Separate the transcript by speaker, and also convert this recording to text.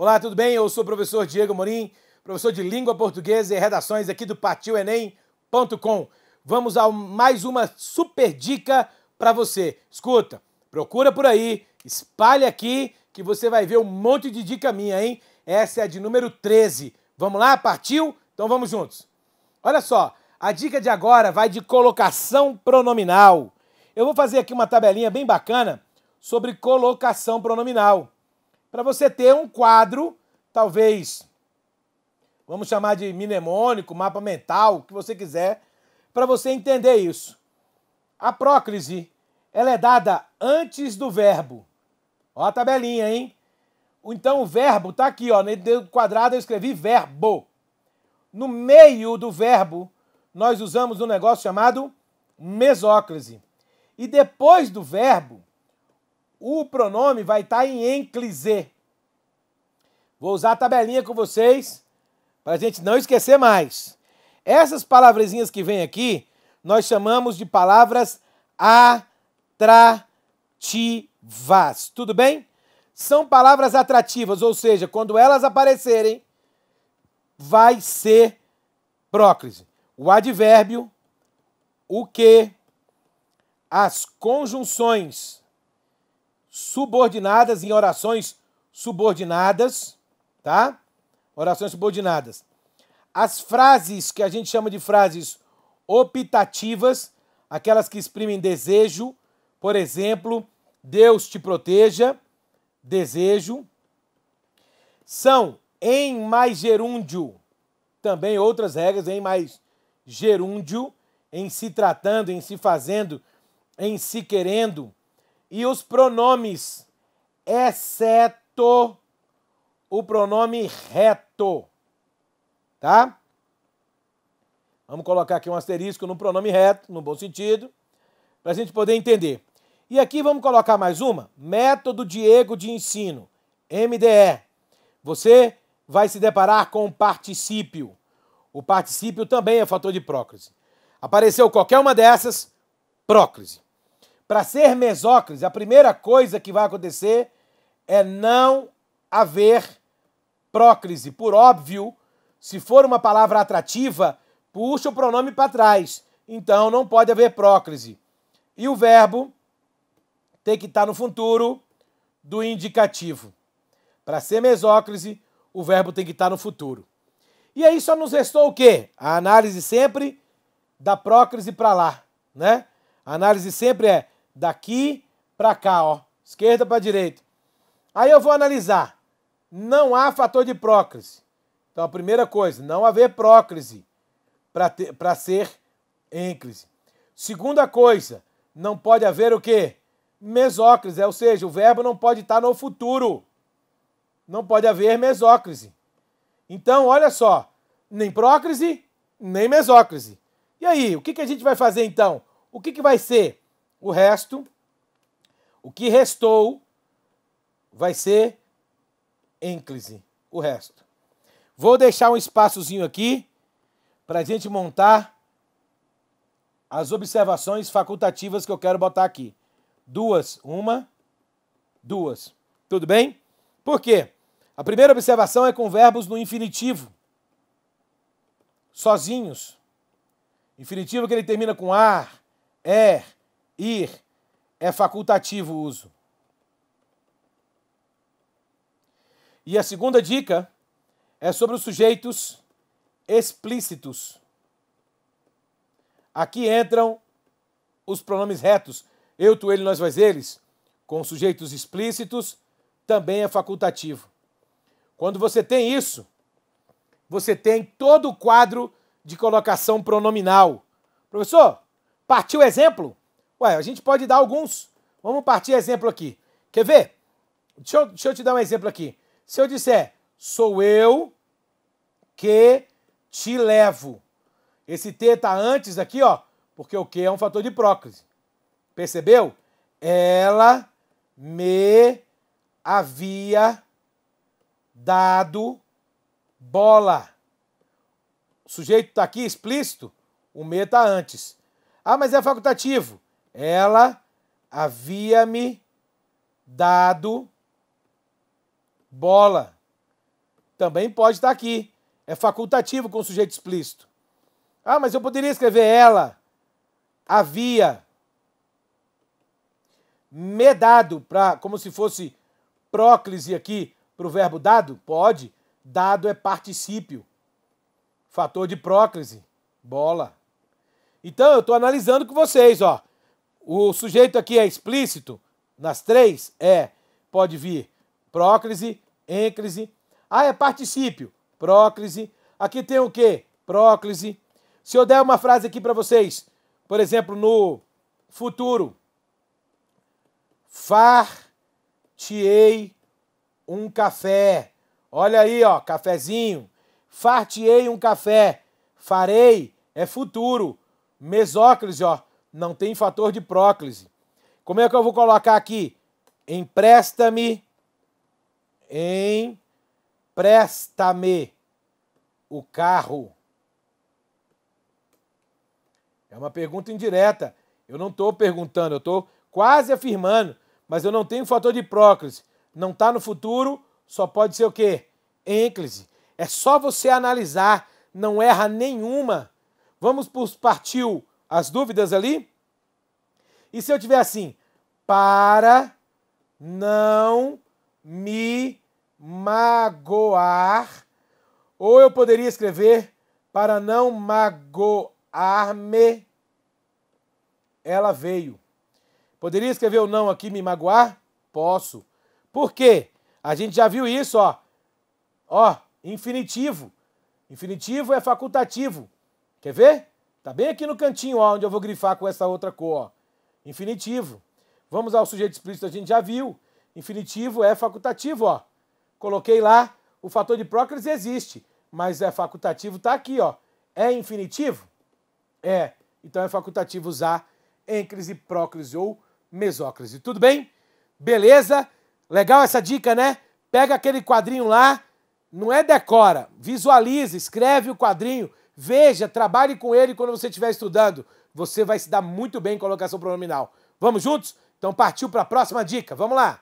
Speaker 1: Olá, tudo bem? Eu sou o professor Diego Amorim, professor de Língua Portuguesa e Redações aqui do PartilEnem.com. Vamos a mais uma super dica para você. Escuta, procura por aí, espalhe aqui que você vai ver um monte de dica minha, hein? Essa é a de número 13. Vamos lá? Partiu? Então vamos juntos. Olha só, a dica de agora vai de colocação pronominal. Eu vou fazer aqui uma tabelinha bem bacana sobre colocação pronominal. Para você ter um quadro, talvez, vamos chamar de mnemônico, mapa mental, o que você quiser, para você entender isso. A próclise, ela é dada antes do verbo. Ó a tabelinha, hein? Então o verbo está aqui, ó, no quadrado eu escrevi verbo. No meio do verbo, nós usamos um negócio chamado mesóclise. E depois do verbo, o pronome vai estar em ênclise. Vou usar a tabelinha com vocês para a gente não esquecer mais. Essas palavrezinhas que vêm aqui, nós chamamos de palavras atrativas. Tudo bem? São palavras atrativas, ou seja, quando elas aparecerem, vai ser próclise. O advérbio, o que, as conjunções subordinadas em orações subordinadas, tá? Orações subordinadas. As frases que a gente chama de frases optativas, aquelas que exprimem desejo, por exemplo, Deus te proteja, desejo. São em mais gerúndio, também outras regras, em mais gerúndio, em se tratando, em se fazendo, em se querendo. E os pronomes, exceto o pronome reto, tá? Vamos colocar aqui um asterisco no pronome reto, no bom sentido, para a gente poder entender. E aqui vamos colocar mais uma, método Diego de ensino, MDE. Você vai se deparar com o particípio. O particípio também é fator de próclise. Apareceu qualquer uma dessas, próclise. Para ser mesóclise, a primeira coisa que vai acontecer é não haver próclise. Por óbvio, se for uma palavra atrativa, puxa o pronome para trás. Então, não pode haver próclise. E o verbo tem que estar no futuro do indicativo. Para ser mesóclise, o verbo tem que estar no futuro. E aí só nos restou o quê? A análise sempre da próclise para lá, né? A análise sempre é daqui para cá, ó, esquerda para direita. Aí eu vou analisar. Não há fator de próclise. Então a primeira coisa, não haver próclise para ser ênclise. Segunda coisa, não pode haver o quê? Mesóclise, ou seja, o verbo não pode estar no futuro. Não pode haver mesóclise. Então, olha só, nem próclise, nem mesóclise. E aí, o que a gente vai fazer então? O que vai ser? O resto, o que restou, vai ser ênclise, o resto. Vou deixar um espaçozinho aqui para a gente montar as observações facultativas que eu quero botar aqui. Duas, uma, duas. Tudo bem? Por quê? A primeira observação é com verbos no infinitivo, sozinhos. Infinitivo que ele termina com ar, ir, é facultativo o uso. E a segunda dica é sobre os sujeitos explícitos. Aqui entram os pronomes retos, eu, tu, ele, nós, vós, eles, com sujeitos explícitos, também é facultativo. Quando você tem isso, você tem todo o quadro de colocação pronominal. Professor, partiu exemplo? Ué, a gente pode dar alguns. Vamos partir exemplo aqui. Quer ver? Deixa eu te dar um exemplo aqui. Se eu disser, sou eu que te levo. Esse T está antes aqui, ó, porque o que é um fator de próclise. Percebeu? Ela me havia dado bola. O sujeito está aqui explícito, o me está antes. Ah, mas é facultativo. Ela havia me dado bola. Também pode estar aqui. É facultativo com sujeito explícito. Ah, mas eu poderia escrever ela havia me dado, como se fosse próclise aqui para o verbo dado? Pode. Dado é particípio. Fator de próclise. Bola. Então, eu estou analisando com vocês, ó. O sujeito aqui é explícito. Nas três, pode vir próclise, ênclise. Ah, é particípio. Próclise. Aqui tem o quê? Próclise. Se eu der uma frase aqui para vocês, por exemplo, no futuro. Far-te-ei um café. Olha aí, ó, cafezinho. Far-te-ei um café. Farei é futuro. Mesóclise, ó, não tem fator de próclise. Como é que eu vou colocar aqui? Empresta-me o carro. É uma pergunta indireta. Eu não estou perguntando, eu estou quase afirmando, mas eu não tenho fator de próclise. Não está no futuro, só pode ser o quê? Ênclise. É só você analisar, não erra nenhuma. Vamos partiu as dúvidas ali? E se eu tiver assim, para não me magoar, ou eu poderia escrever, para não magoar-me, ela veio. Poderia escrever o não aqui, me magoar? Posso. Por quê? A gente já viu isso, ó. Ó, infinitivo. Infinitivo é facultativo. Quer ver? Tá bem aqui no cantinho, ó, onde eu vou grifar com essa outra cor, ó. Infinitivo. Vamos ao sujeito explícito, a gente já viu. Infinitivo é facultativo, ó. Coloquei lá, o fator de próclise existe, mas é facultativo, tá aqui, ó. É infinitivo? É. Então é facultativo usar ênclise, próclise ou mesóclise. Tudo bem? Beleza? Legal essa dica, né? Pega aquele quadrinho lá, não é decora, visualiza, escreve o quadrinho, veja, trabalhe com ele quando você estiver estudando. Você vai se dar muito bem em colocação pronominal. Vamos juntos? Então partiu para a próxima dica. Vamos lá!